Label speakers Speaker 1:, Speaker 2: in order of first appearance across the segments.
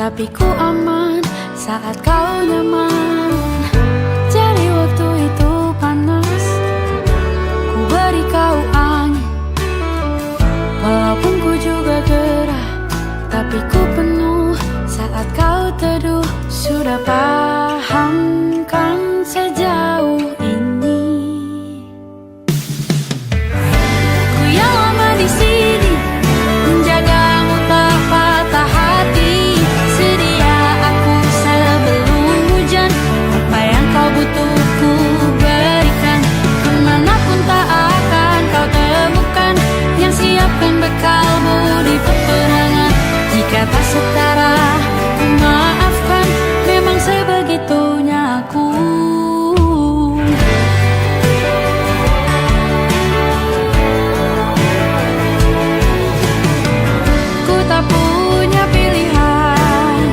Speaker 1: tapi ku aman saat kau nyaman. Jadi waktu itu panas, ku beri kau angin. Walaupun ku juga gerah, tapi ku penuh saat kau teduh. Sudah paham kan sejauh ini? Ku yang lama di sini, menjagamu tak patah hati. Sedia aku sebelum hujan, apa yang kau butuh ku berikan. Kemanapun tak akan kau temukan yang siapkan bekalmu di peperangan. Jika tak setara, ku maafkan, memang sebegitunya aku. Ku tak punya pilihan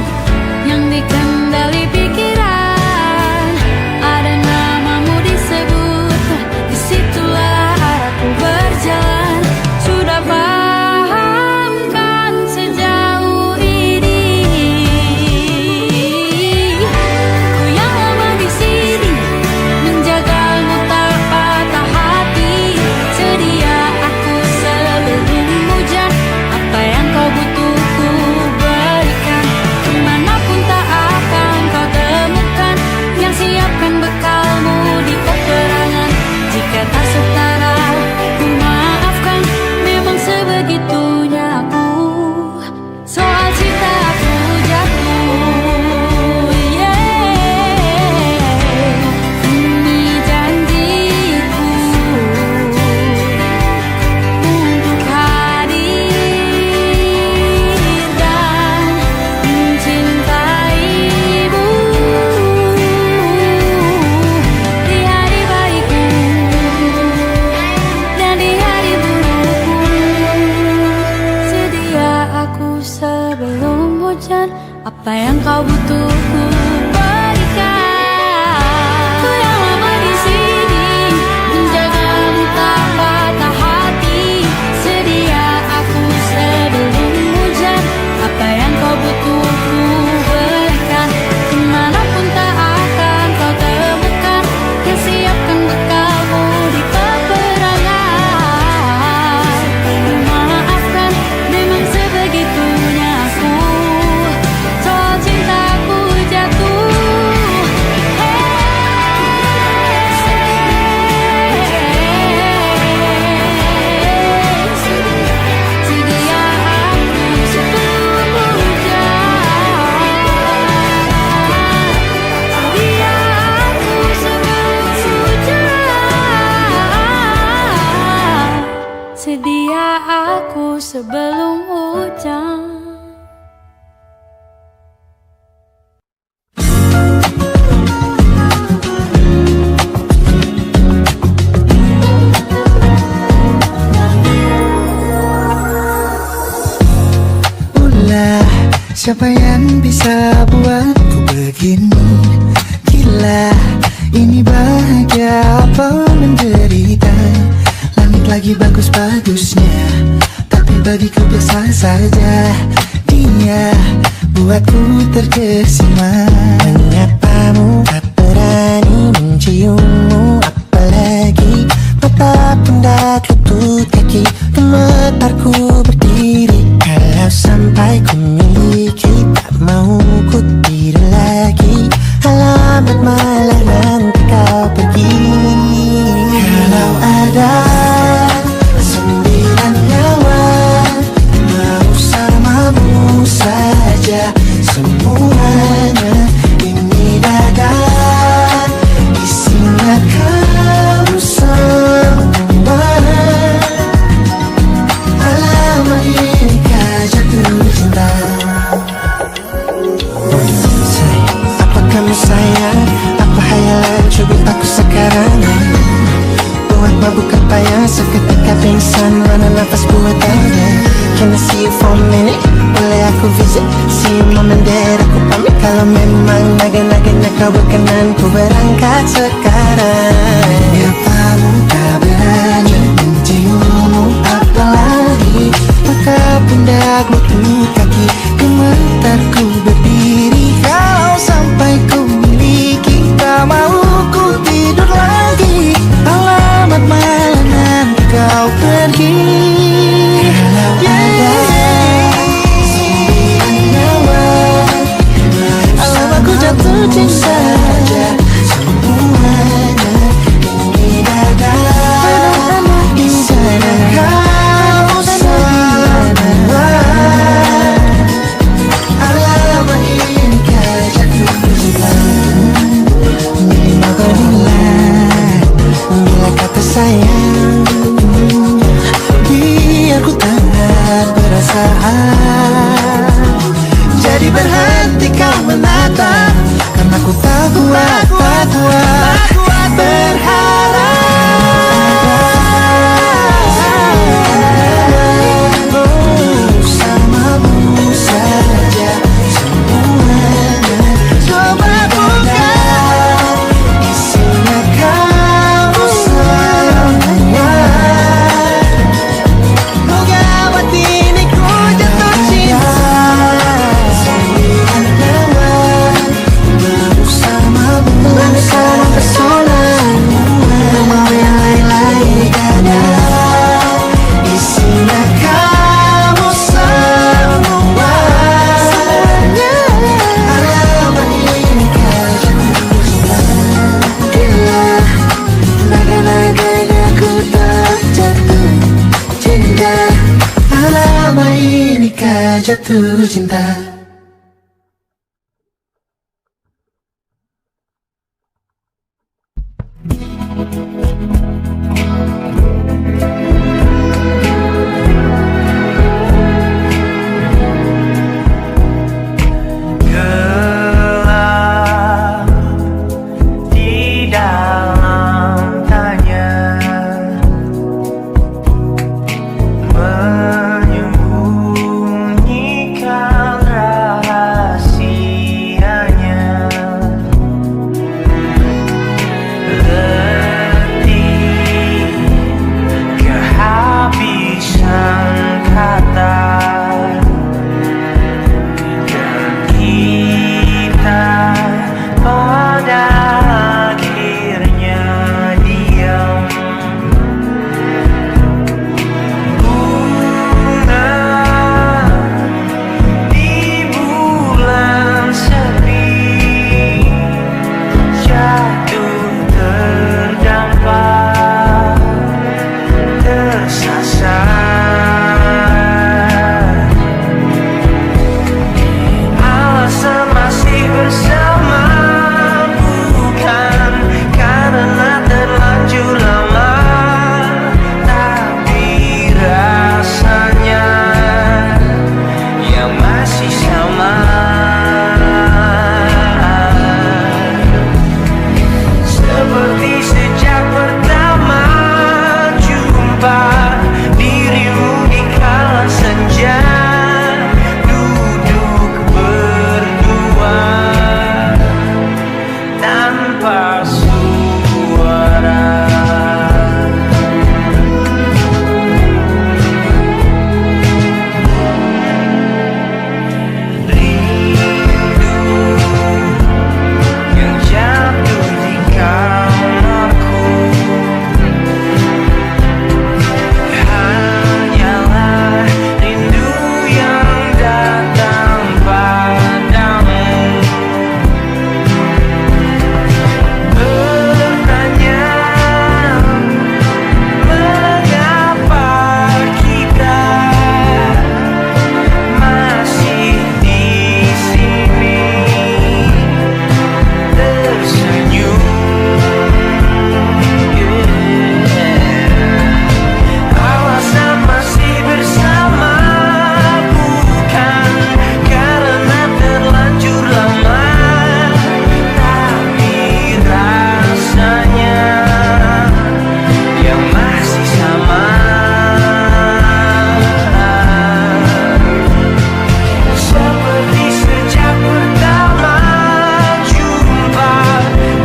Speaker 1: yang dikendali pikiran. Ada namamu disebut, disitulah arahku berjalan. Sudah paham kan sejauh ini? Ku yang lama di sini, menjagamu tak patah hati. Sedia aku sebelum hujan, apa yang kau butuh ku berikan. Kemanapun tak akan kau temukan yang siapkan bekalmu di peperangan. Jika tak setara, ku maafkan, memang sebegitunya aku. Soal cinta aku jatuh, ini janjiku untuk hadir dan mencintaimu di hari baikku dan di hari burukku. Sedia aku sebelum hujan, apa yang kau butuh ku berikan. Ku yang lama di sini, menjagamu tak patah hati. Sedia aku sebelum hujan, apa yang kau butuh ku berikan. Kemanapun tak akan kau temukan yang siapkan bekalmu di peperangan. Maafkan, memang sebegitunya aku. Soal cintaku jatuh, sedia aku sebelum hujan. Sedia aku sebelum hujan. Sedia aku sebelum hujan.
Speaker 2: Ulah, siapa yang bisa buatku begini? Gila, ini bahagia apa menderita? Langit lagi bagus-bagusnya, tapi bagiku biasa saja. Dia buatku terkesima. Menyapamu, tak berani menciummu. Apalagi mata pundak lutut kaki, gemetarku berdiri. Kalau sampai ku miliki, tak mau ku tidur lagi. Alamat malah nanti kau pergi. Kalau ada 9 nyawa, mau samamu saja semuanya. Ini dada, isinya kau semua. Alamat ini kau jatuh cinta. Apa kamu sayang? Apa hayalan cubit aku sekarang? Buat mabuk apa yang seketika pingsan, mana nafas buat tanya. Can I see you for a minute? Boleh aku visit? See you mom and dad, aku pamit. Kalau memang naga-naganya kau berkenan, ku berangkat sekarang. Ya kamu tak berani menciummu, apalagi maka pundak lutut kaki, gemetarku berdiri. berhenti kau menatap, karena ku tak kuat berharap. Bersamamu saja semuanya. Coba buka, isinya kamu selamanya. Oh gawat ini ku jatuh cinta. Sembilan nyawa bersamamu, bersama pesona. Tak mau yang lain-lain ada. Isinya kamu semua. Alamat ini kau jatuh cinta. Gila, naga-naganya ku tak jatuh cinta. Alamat ini kau jatuh cinta.
Speaker 3: Gelap di dalam tanya, menyembunyikan rahasianya. Letih kehabisan kata, dan kita pada akhirnya diam. Bunga di bulan sepi jatuh terdampar, tersasar. Alasan masih bersama bukan karena terlanjur lama, tapi rasanya yang masih sama. Seperti sejak pertama jumpa dirimu di kala senja, duduk berdua tanpa suara. Rindu yang jatuh di kamarku hanyalah rindu yang datang padamu. Bertanya mengapa kita masih di sini tersenyum. Alasan masih bersama bukan karena terlanjur lama, tapi rasanya yang masih sama. Seperti sejak pertama jumpa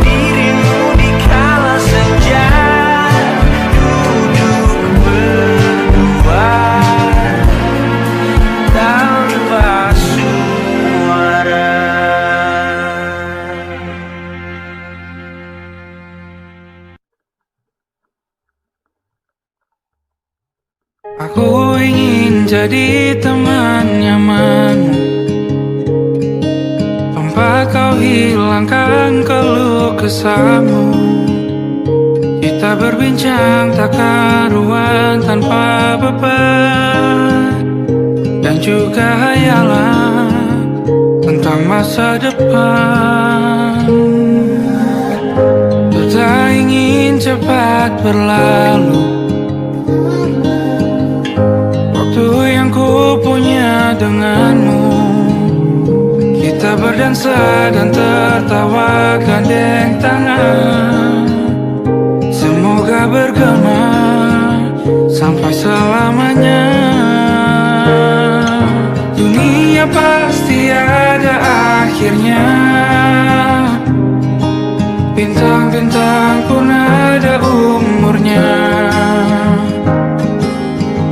Speaker 3: dirimu di kala senja, duduk berdua tanpa suara.
Speaker 4: Aku ingin jadi teman nyamanmu, tempat kau hilangkan keluh kesahmu. Kita berbincang tak karuan tanpa beban, dan juga hayalan tentang masa depan. Ku tak ingin cepat berlalu waktu yang ku punya denganmu. Kita berdansa dan tertawa gandeng tangan. Semoga bergema sampai selamanya. Dunia pasti ada akhirnya. Bintang-bintang pun ada umurnya.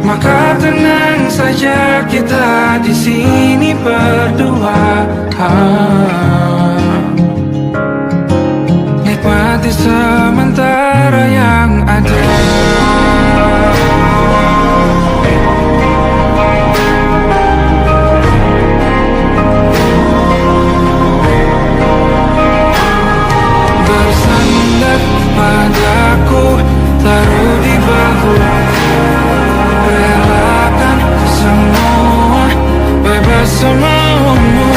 Speaker 4: Maka tenang saja kita di sini berdua. Nikmati sementara yang ada. Bersandar padaku, taruh di bahu. Relakan semua, bebas semaumu.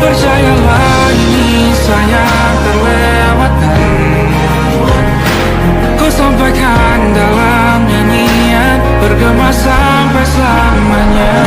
Speaker 4: Percayalah ini sayang terlewatkan. Ku sampaikan dalam nyanyian, bergema sampai selamanya.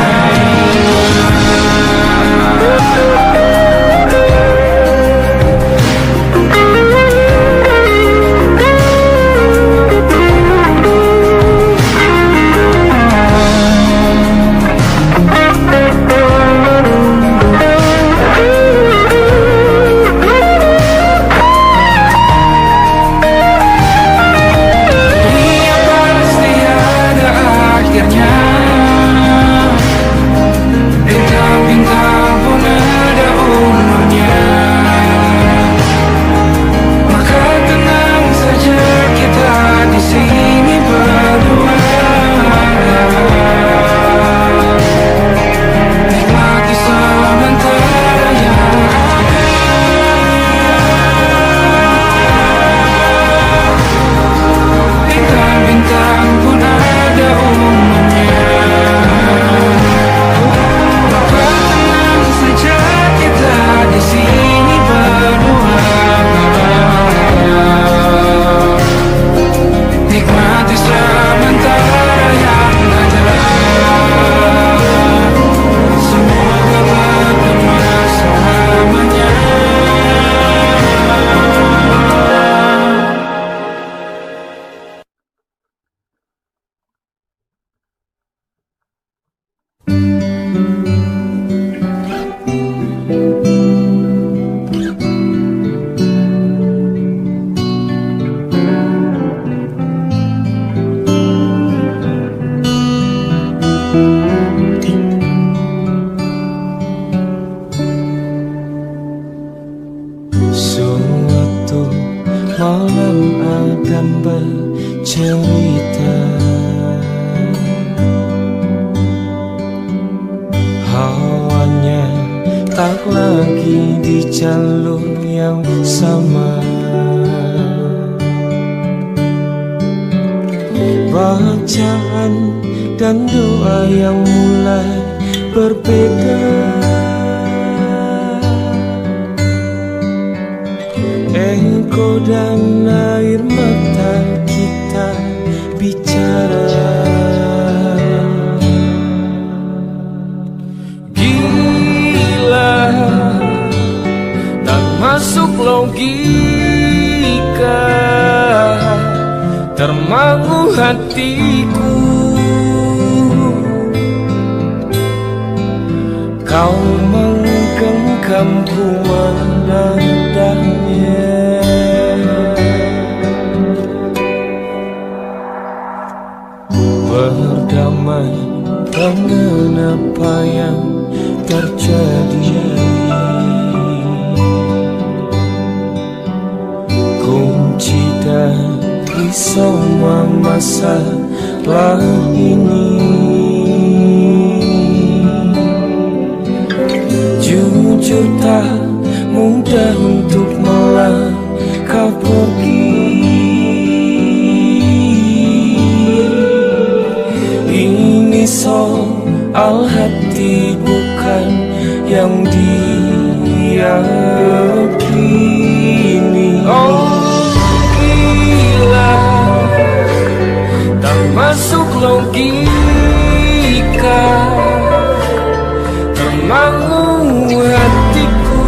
Speaker 3: Termangu hatiku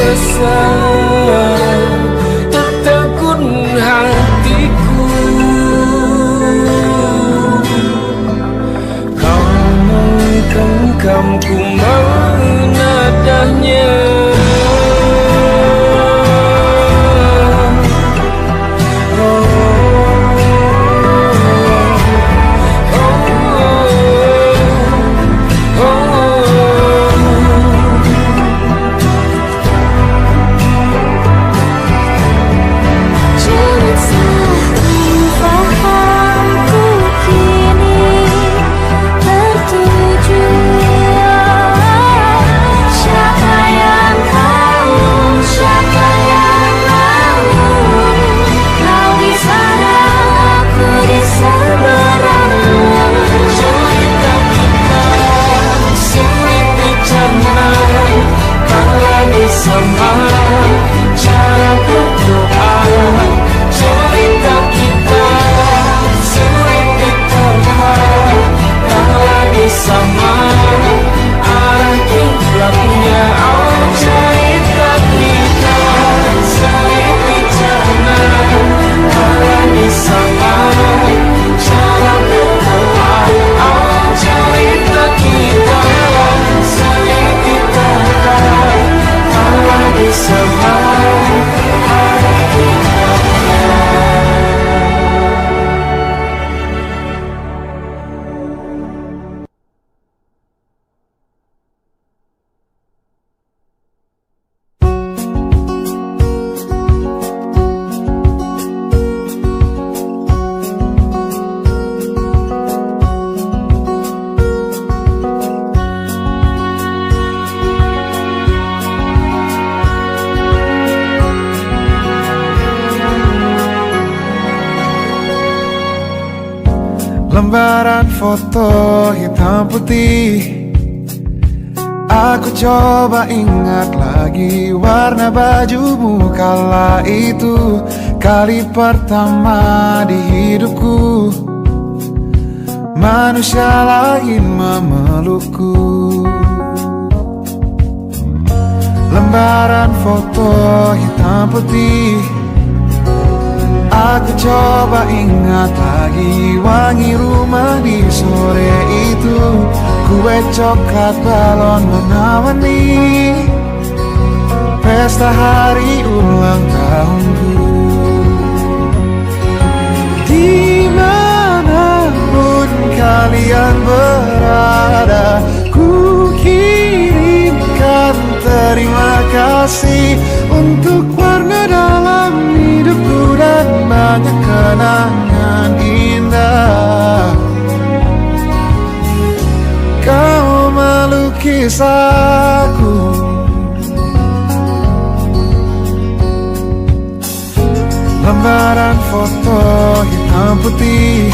Speaker 3: rasa tertegun hatiku. Kau menggenggam ku menadahnya. Sama cara berdoa, cerita kita sulit diterima. Tak lagi sama arah kiblatnya. Oh, cerita kita sulit dicerna. Tak lagi sama cara berdoa. Oh, cerita kita sulit diterima. Lagi sama arah kiblatnya.
Speaker 5: Lembaran foto hitam putih, aku coba ingat lagi warna bajumu kala itu. Kali pertama di hidupku manusia lain memelukku. Lembaran foto hitam putih, aku coba ingat lagi wangi rumah di sore itu. Kue coklat balon menawangi pesta hari ulang tahunku. Dimanapun kalian berada, ku kirimkan terima kasih untuk warna dalam hidupku dan banyak kenangan indah. Kau melukis aku, lembaran foto hitam putih.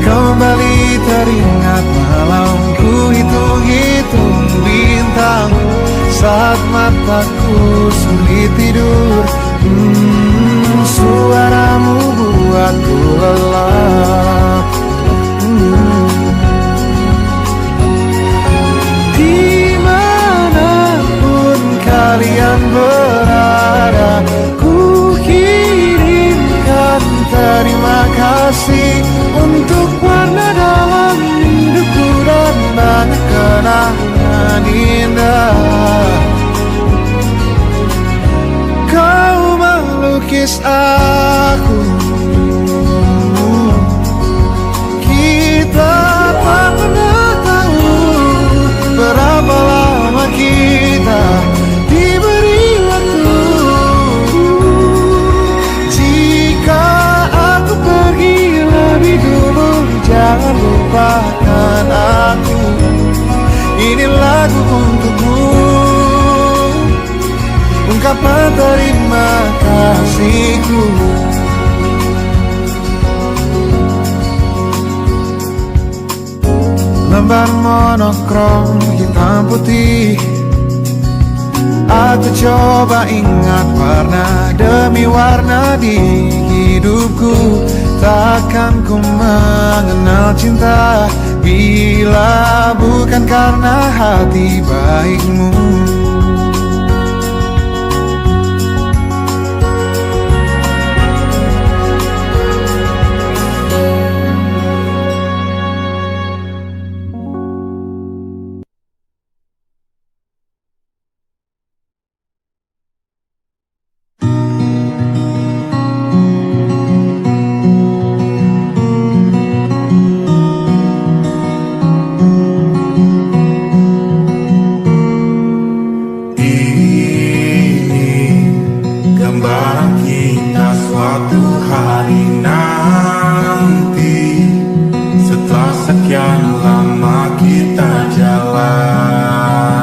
Speaker 5: Kembali teringat malamku hitung-hitung bintang saat mataku sulit tidur. Suaramu buatku lelap. Dimanapun kalian berada, ku kirimkan terima kasih untuk warna dalam hidupku dan banyak kenangan indah. Kau melukis aku, kita tak pernah tahu berapa lama kita diberi waktu. Jika aku pergi lebih dulu, jangan lupakan aku. Ini lagu untukmu, ungkapan terima kasihku. Lembar monokrom hitam putih, aku coba ingat warna demi warna di hidupku. Takkan ku mengenal cinta bila bukan karena hati baikmu. Ini gambaran kita suatu hari nanti, setelah sekian lama kita jalani,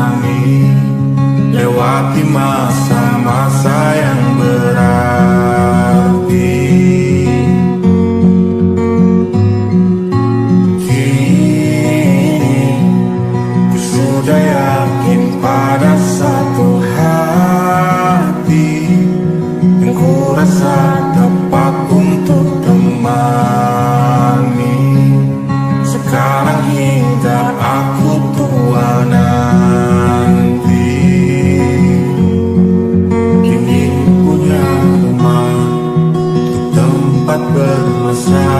Speaker 5: lewati masa-masa yang berarti. Kini ku sudah yakin pada satu hati yang ku rasa tepat untuk temani. Sekarang hingga aku tua nanti, ingin punya rumah untuk tempat bermesra.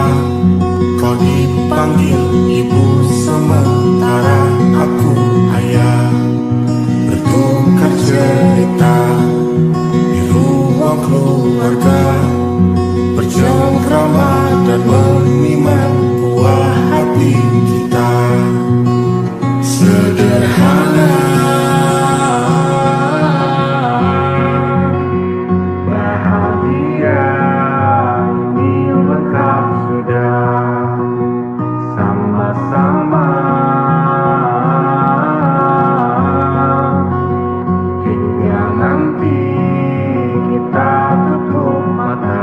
Speaker 5: Kau dipanggil ibu sementara aku ayah, bertukar cerita di ruang keluarga, bercengkrama dan menimang buah hati kita. Sederhana, bahagia, ini lengkap sudah sama-sama. Hingga nanti kita tutup mata.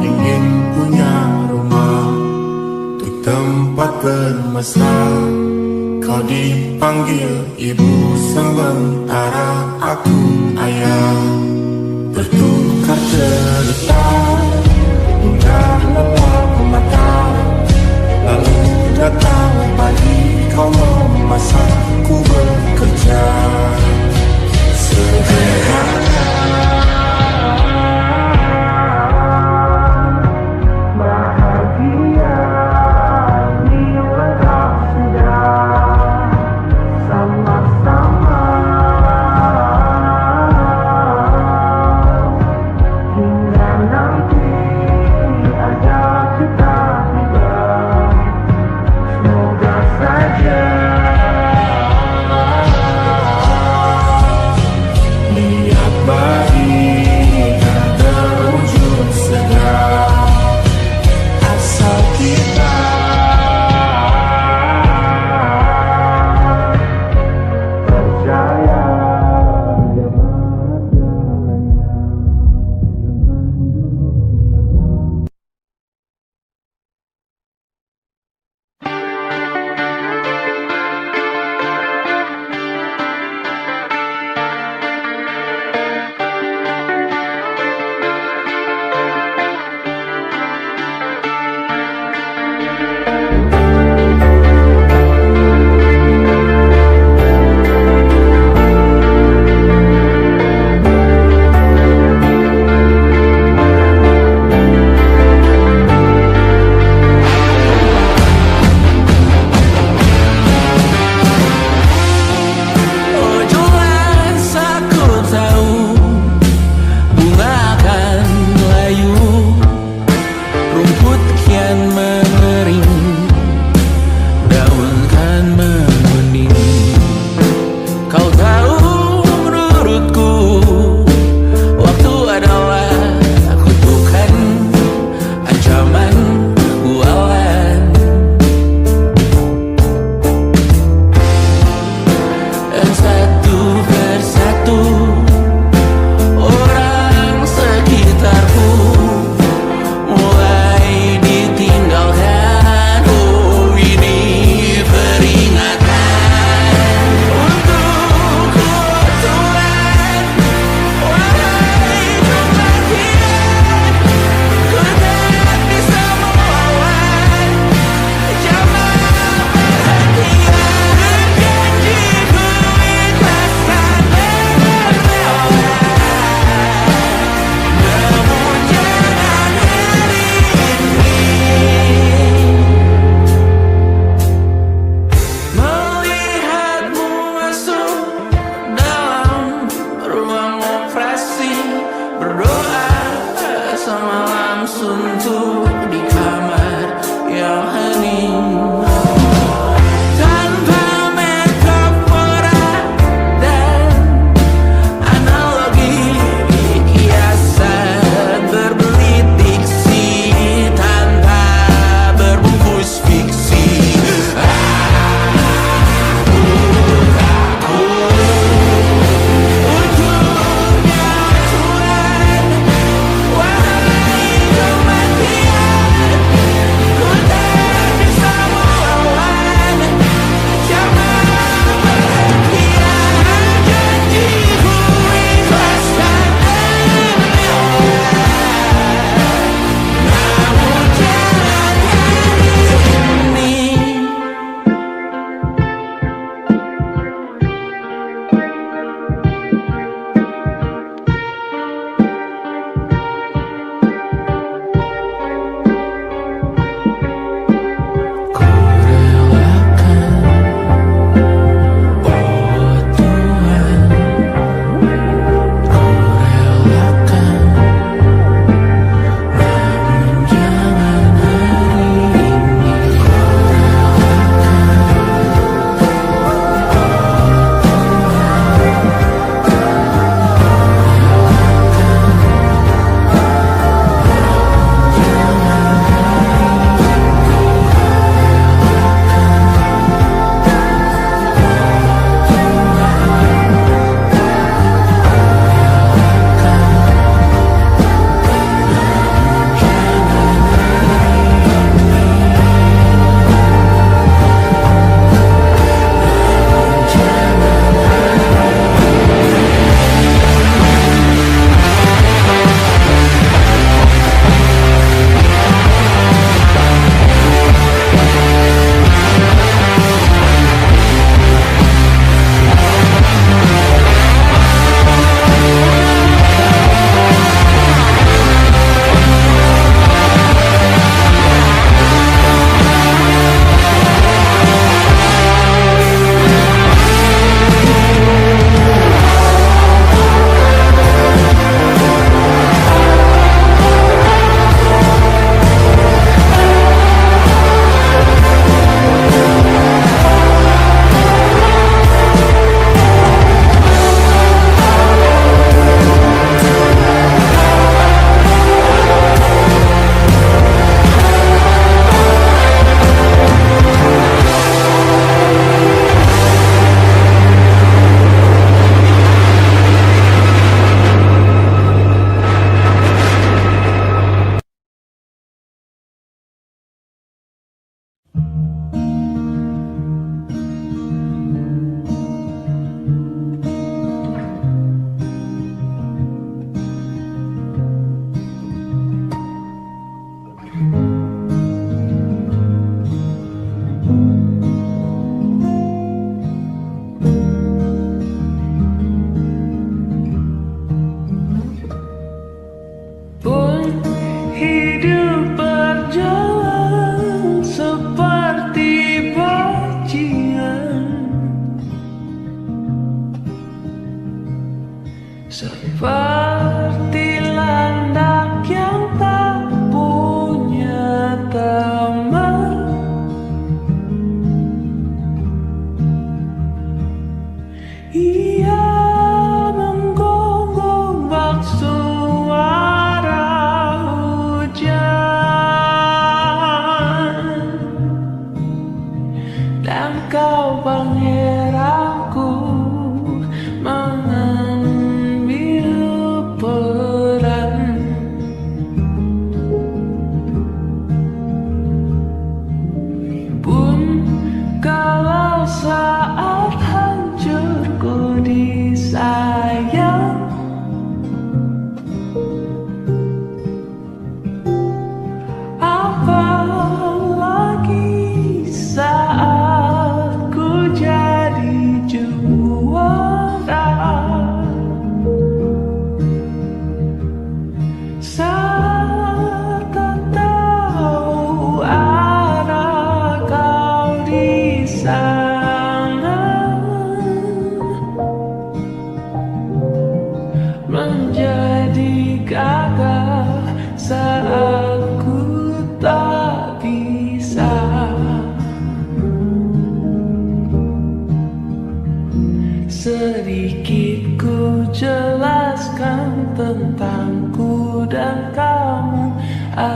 Speaker 5: Ingin punya rumah untuk tempat bermesra. Kau dipanggil ibu sementara aku ayah, bertukar cerita hingga lelap mata. Lalu datang pagi kau memasak, ku bekerja. Sederhana, bahagia, ini lengkap sudah sama-sama. Hingga nanti
Speaker 3: suntuk di kamar yang hening. Tanpa metafora dan analogi, kiasan berbelit diksi tanpa berbungkus fiksi.
Speaker 4: Seperti landak yang tak punya teman, ia menggonggong bak suara hujan.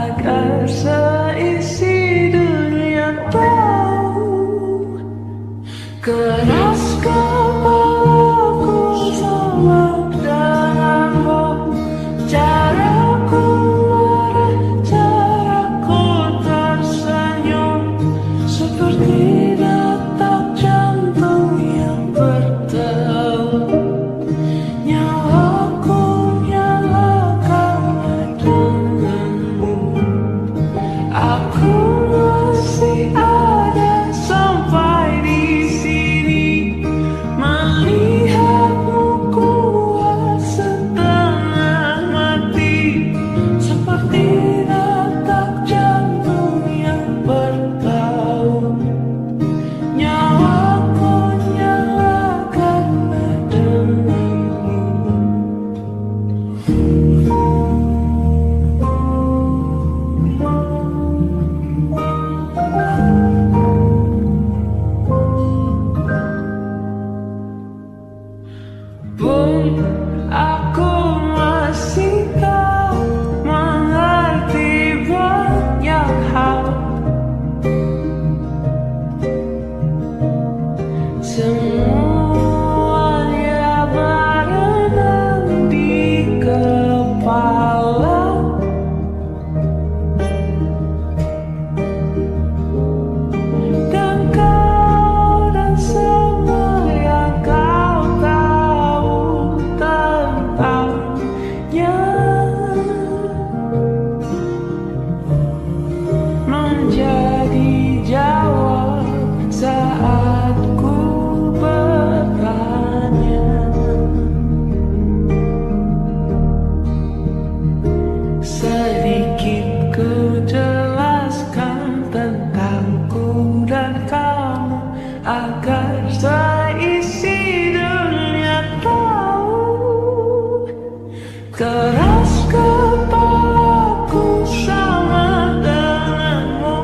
Speaker 4: agar seisi dunia tahu keras kepalaku sama denganmu. Caraku marah, caraku tersenyum, seperti detak jantung yang berdebar. Nyawaku nyalakan denganmu. Aku masih ada sampai di sini, melihatmu kuat setengah mati, seperti detak jantung yang bertaut. Nyawaku nyalakan denganmu. Pun aku masih tak mengerti banyak hal. Semuanya berenang di kepala. Dan kau dan semua yang kau tahu tentangnya menjadi jawab saat ku bertanya. Sedikit ku jelaskan tentangku dan kamu agar seisi dunia tahu keras kepalaku sama denganmu.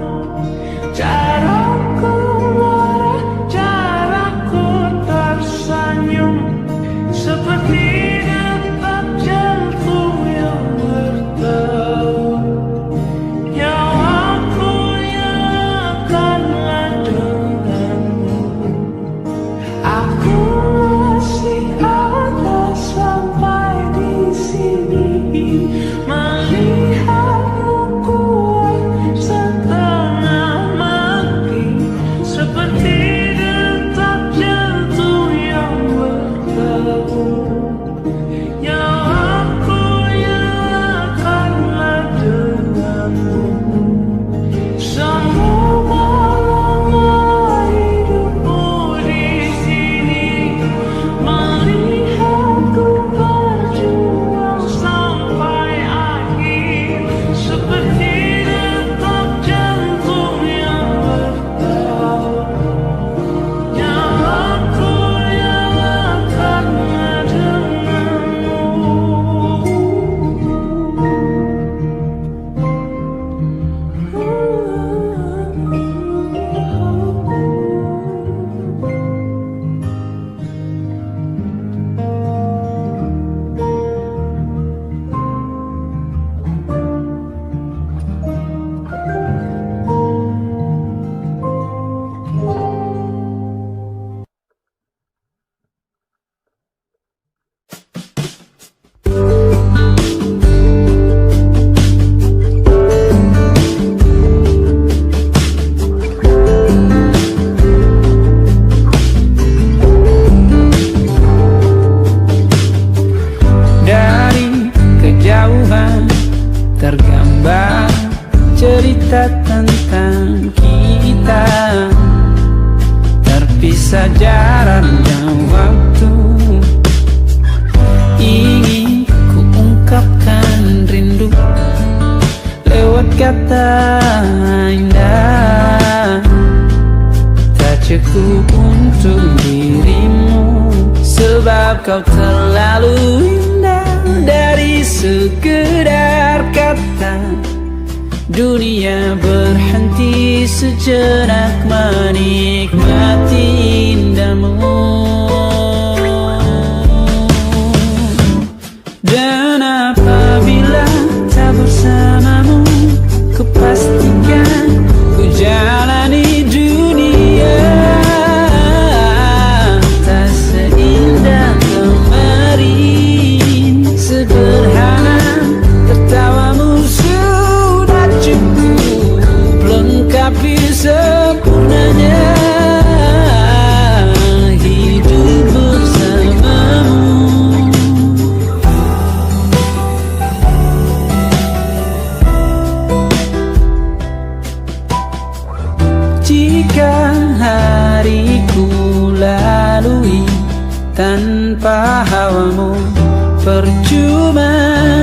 Speaker 4: Caraku marah, caraku tersenyum, seperti detak jantung yang berdebar. Nyawaku nyalakanlah denganmu. Aku masih ada sampai di sini, melihatmu kuat setengah mati, seperti detak jantung yang berdebar. Nyawaku nyalakanlah denganmu. Semoga lama hidupmu di sini, melihatku berjuang sampai akhir, seperti detak jantung yang berdebar. Nyawaku nyalakanlah denganmu. Dari kejauhan tergambar cerita tentang kita, terpisah jarak dan waktu. Ingin ku ungkapkan rindu lewat kata indah, tak cukup untuk dirimu, sebab kau terlalu indah. Dari sekedar kata, dunia berhenti sejenak menikmati indahmu. Dan apabila tak bersamamu, sempurnanya hidup bersamamu. Jika hariku lalui tanpa hawamu, percuma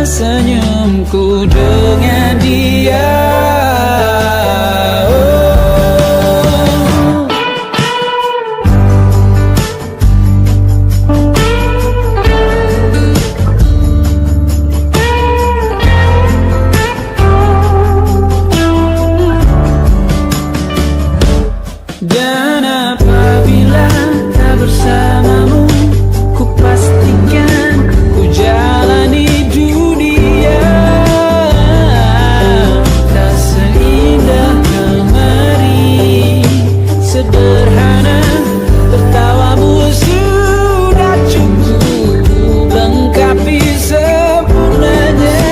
Speaker 4: senyumku dengan dia. Dan apabila tak bersamamu, ku pastikan ku jalani dunia tak seindah kemari. Sederhana, tertawamu sudah cukup lengkapi sempurnanya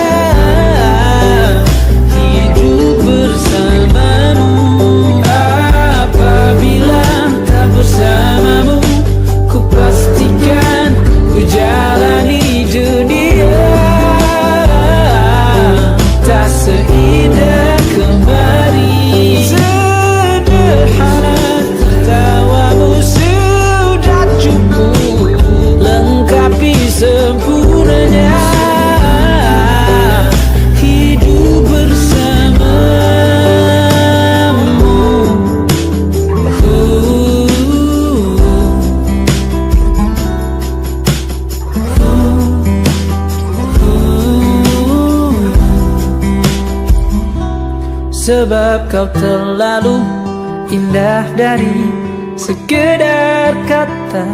Speaker 4: hidup bersamamu. Apabila tak bersamamu, ku pastikan ku jalani dunia tak seindah kembali. Sederhana, tertawamu sudah cukup lengkapi sempurnanya hidup bersamamu. Sebab kau terlalu indah dari sekedar kata.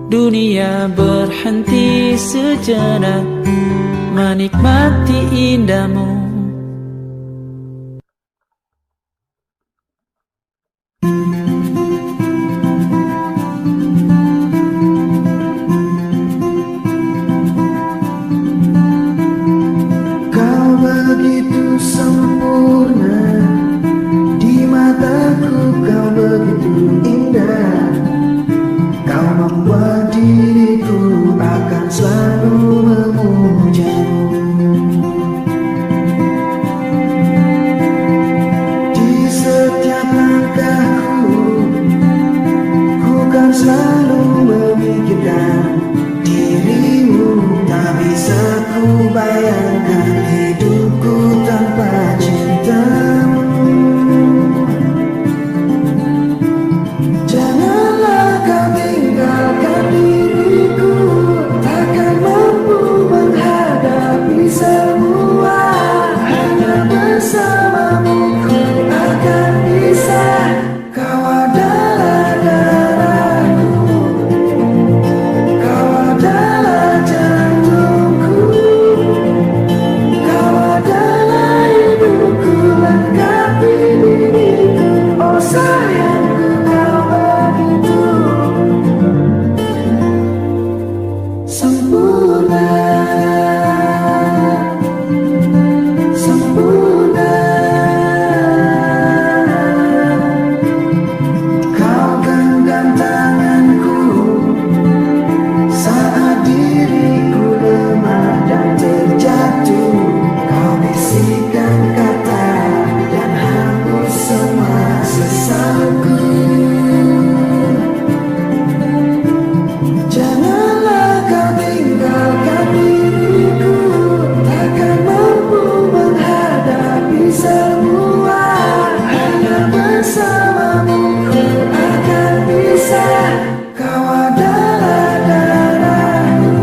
Speaker 4: Dunia berhenti sejenak menikmati indahmu.
Speaker 2: Kau begitu sempurna, di mataku kau begitu indah. Kau membuat diriku akan selalu memujamu. Di setiap langkahku, ku kan selalu memikirkan dirimu. Tak bisa ku bayangkan hidupku tanpa cintamu. Janganlah kau tinggalkan diriku, takkan mampu menghadapi semua. Hanya bersamamu ku akan bisa. Kau adalah darahku, kau adalah jantungku, kau adalah hidupku, lengkapi diriku. Oh sayangku, kau begitu sempurna, sempurna. Kau genggam tanganku saat diriku lemah dan terjatuh. Kau bisikkan kata dan hapus semua sesalku. Janganlah kau tinggalkan diriku, takkan mampu menghadapi semua. Hanya bersamamu ku akan bisa. Kau adalah darahku,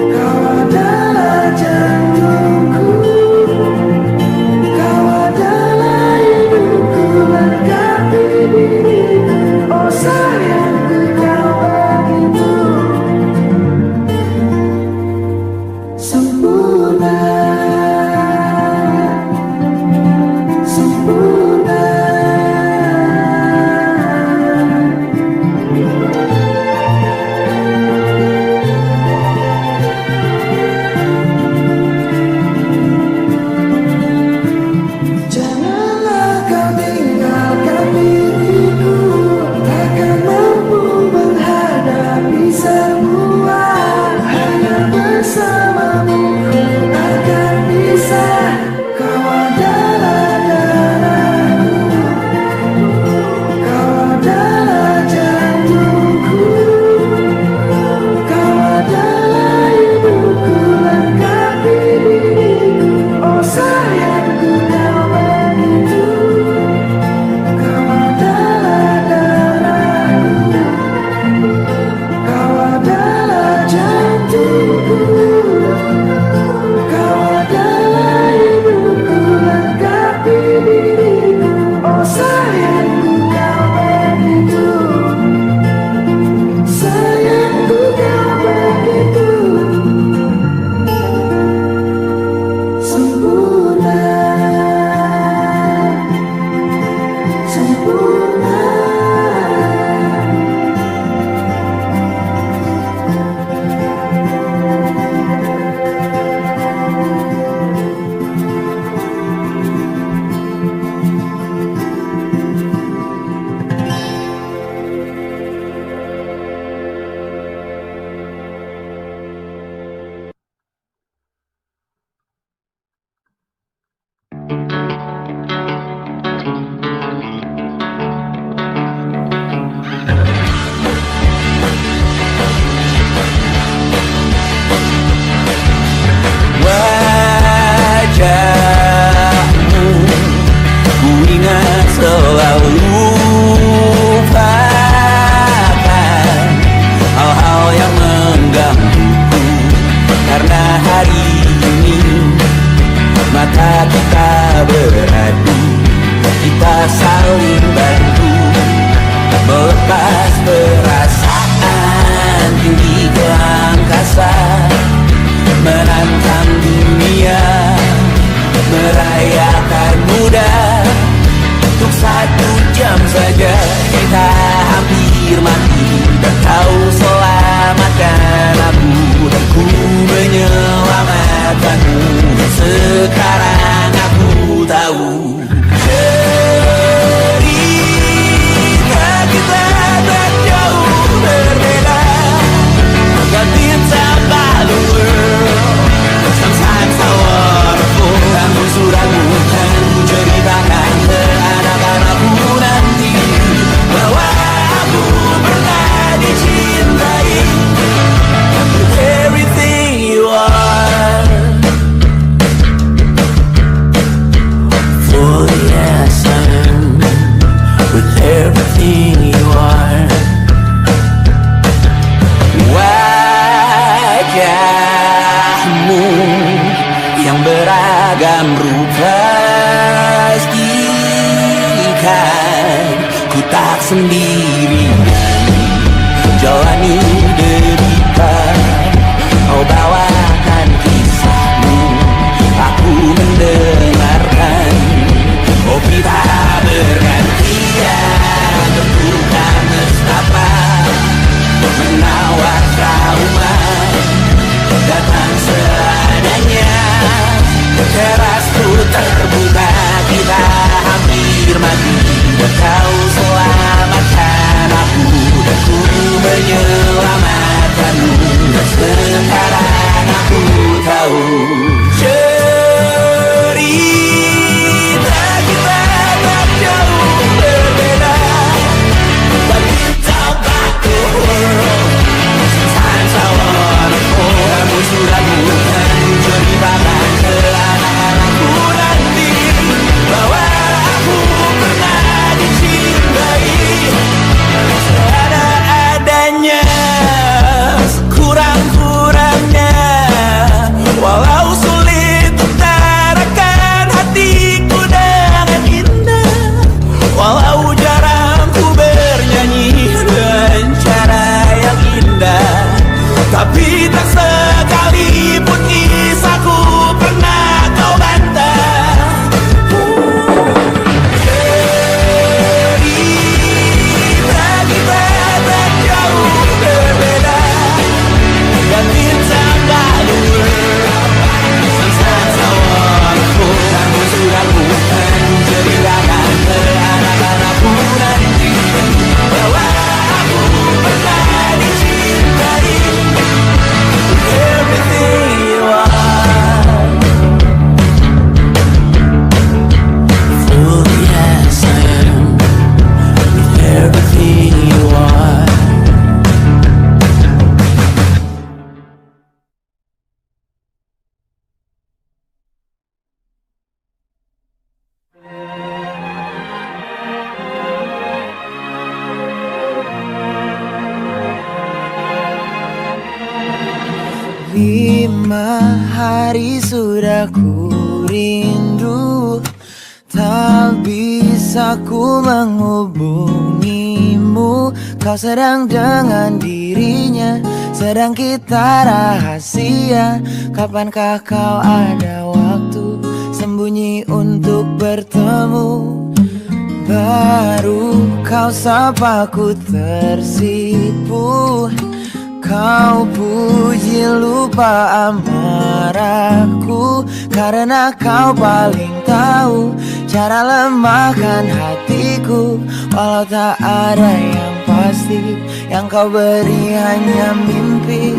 Speaker 2: kau adalah jantungku, kau adalah hidupku, lengkapi diriku. Oh sayangku, kau begitu sempurna.
Speaker 3: telah lupakan hal-hal yang menggangguku. Karena hari ini mata kita beradu, kita saling bantu melepas perasaan tinggi ke angkasa, menantang dunia, merayakan muda. Untuk 1 jam saja kita hampir mati, dan kau selamatkan aku, dan ku menyelamatkanmu. Sekarang aku tahu cerita kita tak jauh berbeda. But it's about the world. Sometimes I wanna fall. Kamu suratmu kan ku ceritakan ke anak-anakku nanti, bahwa aku pernah dicintai with everything you are. For yes, I am with everything you are. Wajahmu yang beragam rupa pastikan ku tak sendirian jalani derita. Kau bawakan kisahmu, aku mendengarkan. Oh kita bergantian tentukan nestapa, menawar trauma datang seadanya. Terasku terbuka, kita hampir mati, dan kau selamatkan aku, dan ku menyelamatkanmu. Dan sekarang aku tahu cerita kita tak jauh berbeda. But it's about the world. Sometimes I wanna fall. Kamu sudah bukan ceritakan ke anak-anakku nanti, bahwa aku pernah dicintai seadanya, sekurang-kurangnya. Walau sulit utarakan hatiku dengan indah, walau jarang ku bernyanyi dengan cara yang indah, tapi tak sekalipun kisahku pernah kau bantah. Cerita kita tak jauh berbeda, dan it's about the world. Sometimes I wanna fall. Kamu sudah bukan ceritakan ke anak-anakku nanti, bahwa aku pernah dicintai with everything you are. Fully as I am with everything you are.
Speaker 2: Lima hari sudah ku rindu, tak bisa ku menghubungimu. Kau sedang dengan dirinya, sedang kita rahasia. Kapankah kau ada waktu sembunyi untuk bertemu? Baru kau sapa ku tersipu. Kau puji lupa amarahku, karena kau paling tahu cara lemahkan hatiku. Walau tak ada yang pasti, yang kau beri hanya mimpi.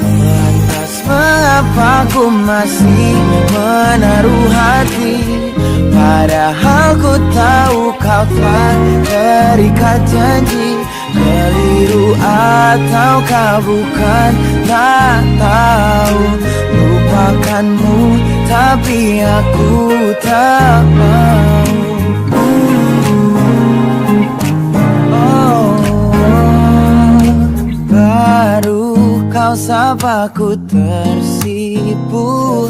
Speaker 2: Lantas mengapa ku masih menaruh hati, padahal ku tahu kau telah terikat janji. Keliru ataukah bukan, tak tahu. Lupakanmu tapi aku tak mau.
Speaker 6: kau sapa ku tersipu.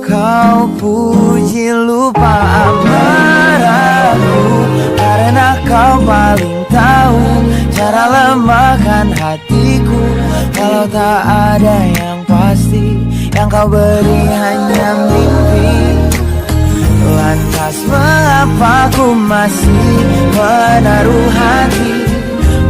Speaker 6: Kau puji lupa amarahku, karena kau paling tahu cara lemahkan hatiku. Kalau tak ada yang pasti, yang kau beri hanya mimpi. Lantas mengapa ku masih menaruh hati,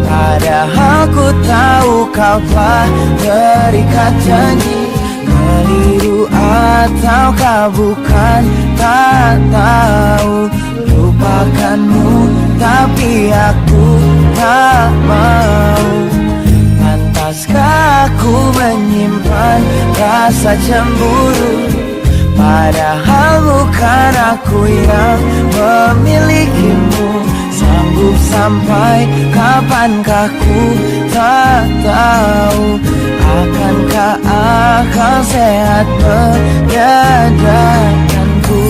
Speaker 6: padahal ku tahu kau telah terikat janji. Keliru ataukah bukan, tak tahu. Lupakanmu tapi aku tak mau. Pantaskah aku menyimpan rasa cemburu, padahal bukan aku yang memilikimu. Sanggup sampai kapankah ku tak tahu. Akankah akal sehat menyadarkanku?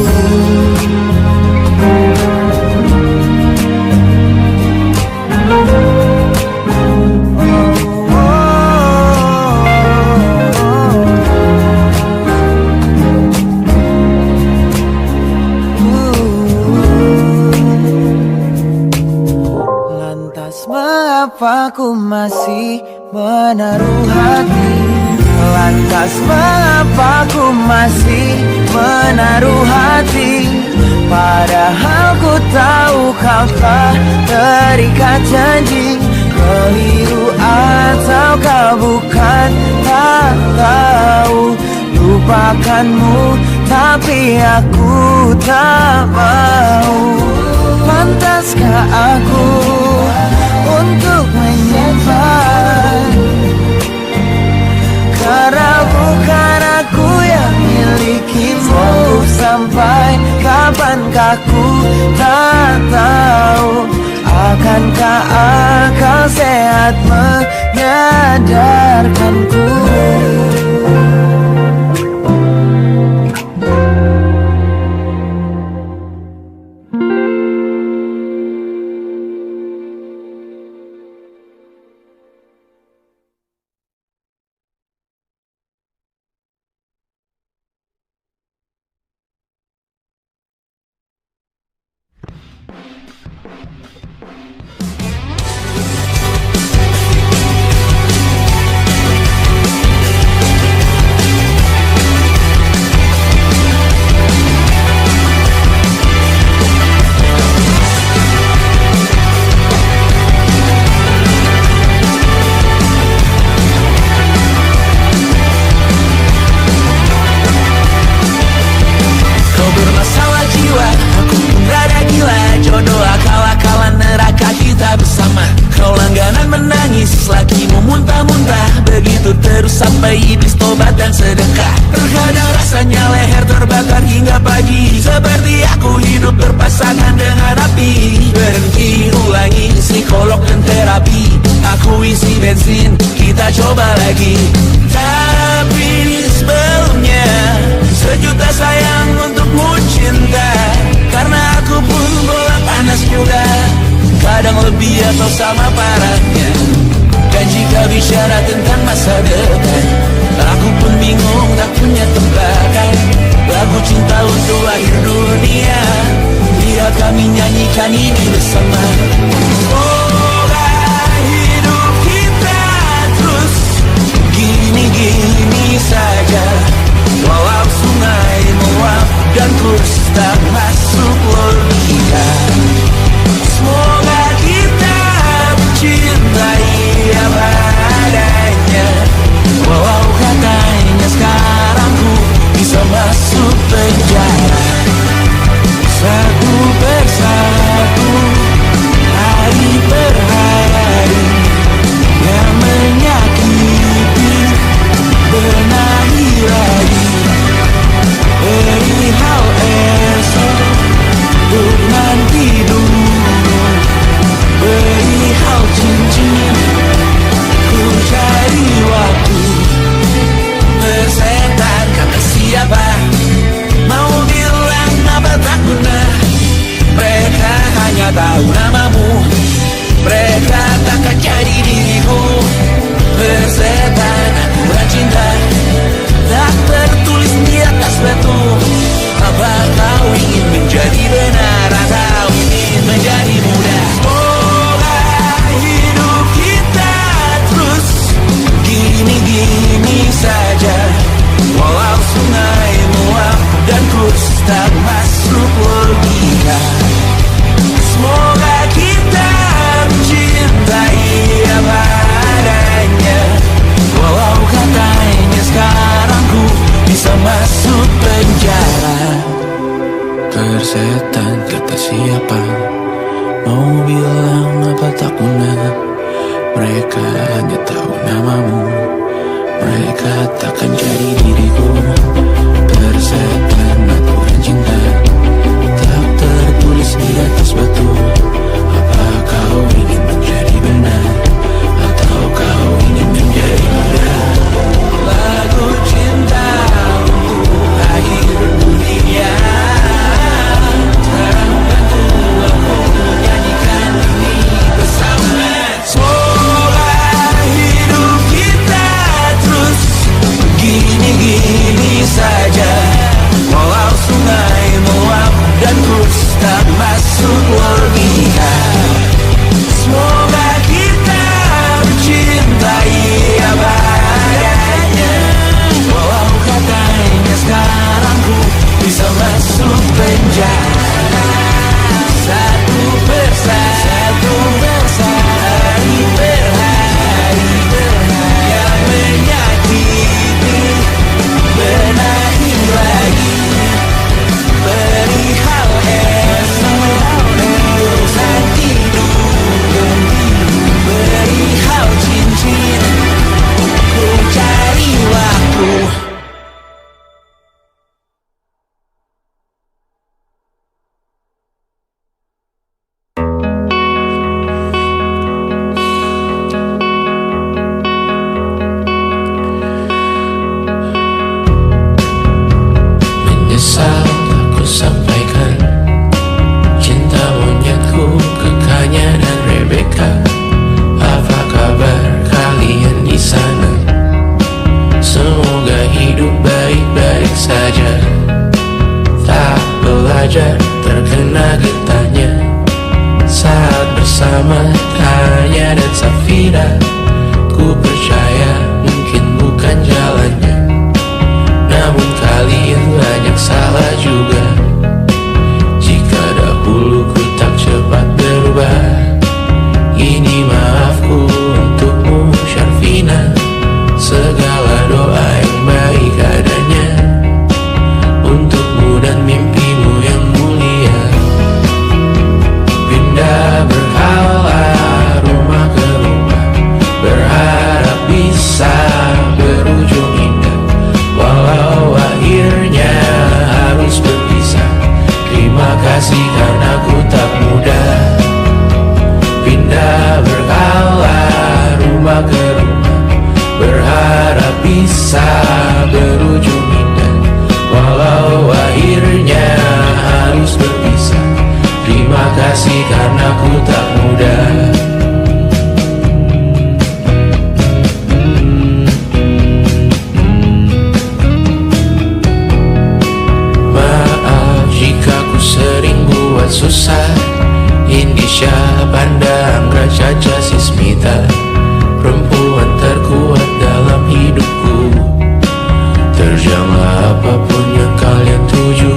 Speaker 6: Lantas mengapa ku masih menaruh hati? Lantas mengapa ku masih menaruh hati, padahal ku tahu kau telah terikat janji. Keliru ataukah bukan, tak tahu. Lupakanmu tapi aku tak mau. Pantaskah aku untuk menyimpan, karena bukan aku yang milikimu. Sampai kapankah ku tak tahu. Akankah akal sehat menyadarkanku?
Speaker 3: Sampai iblis tobat dan sedekah. Terkadang rasanya leher terbakar hingga pagi, seperti aku hidup berpasangan dengan api. Berhenti, ulangi psikolog dan terapi. Aku isi bensin, kita coba lagi. Tapi sebelumnya sejuta sayang untukmu cinta, karena aku pun bola panas juga, kadang lebih atau sama parahnya. Dan jika bicara tentang masa depan, aku pun bingung tak punya tebakan. Lagu cinta untuk akhir dunia, biar kami nyanyikan ini bersama. Semoga hidup kita terus gini-gini saja, walau sungai meluap dan kurs tak masuk logika. Semoga kita mencintai apa adanya, walau katanya sekarang ku bisa masuk penjara. Satu persatu, hari per hari, yang menyakiti benahi lagi. Perihal esok Persetan kata siapa, mau bilang apa tak guna. Mereka hanya tahu namamu, mereka takkan jadi diriku. Persetan aturan cinta tak tertulis di atas batu. Apa kau ingin menjadi benar, atau kau ingin menjadi muda? Lagu cinta untuk akhir dunia, bantu aku nyanyikan ini bersama. Semoga hidup kita terus gini-gini saja, walau sungai meluap dan terus tak masuk logika. Semoga kita mencintai apa adanya, walau katanya sekarang ku bisa masuk penjara. Satu persatu, hari per hari, yang menyakiti benahi lagi. Perihal esok, urusan tidur, perihal cincin, ku cari waktu. Menyesal aku sampaikan cinta monyetku ke Kanya dan Rebecca. Apa kabar kalian di sana? Semoga hidup baik-baik saja. Tak belajar terkena getahnya saat bersama Kanya dan Safira. Ku percaya mungkin bukan jalannya, namun kalian banyak salah juga. Jika dahulu ku tak cepat berubah, ini maafku untukmu Syarfina. Segala doa yang baik adanya untukmu dan mimpimu yang mulia. Pindah berhala rumah ke rumah, berharap bisa berujung indah, walau akhirnya harus berpisah. Terima kasih karena ku tak mudah. Pindah berkala rumah ke rumah, berharap bisa berujung indah, walau akhirnya harus berpisah. Terima kasih karena ku tak mudah. Jika ku sering buat susah, Indisha pandang Caca Sismita, perempuan terkuat dalam hidupku. Terjanglah apapun yang kalian tuju,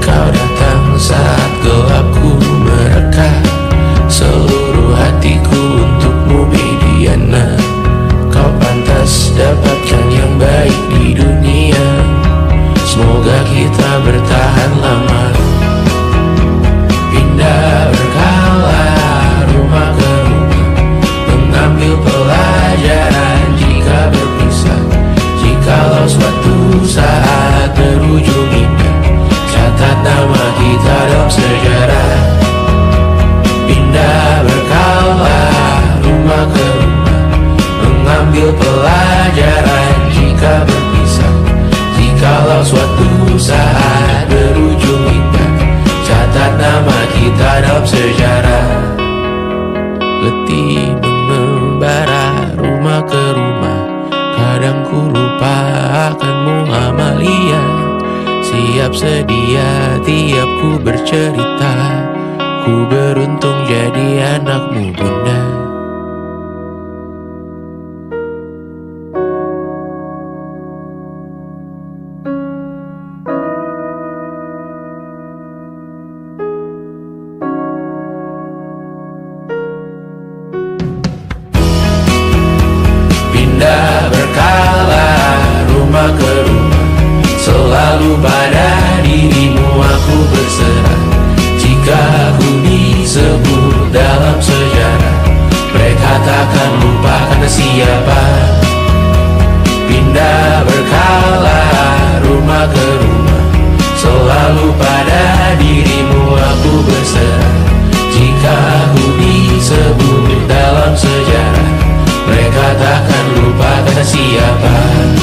Speaker 3: kau datang saat gelapku mereka. Seluruh hatiku untukmu Mediana, kau pantas dapatkan yang baik di dunia. Semoga kita bertahan lama. Pindah berkala rumah ke rumah, mengambil pelajaran jika berpisah. Jikalau suatu saat berujung indah, catat nama kita dalam sejarah. Pindah berkala rumah ke rumah, mengambil pelajaran jika berpisah. Jikalau suatu saat berujung indah, catat nama kita dalam sejarah. Letih mengembara rumah ke rumah, kadang ku lupa akanmu Amalia. Siap sedia tiap ku bercerita, ku beruntung jadi anakmu bunda. Pindah berkala rumah ke rumah, selalu pada dirimu aku siapa. Pindah berkala rumah ke rumah, selalu pada dirimu aku berserah. Jika aku disebut dalam sejarah, mereka takkan lupa kata siapa.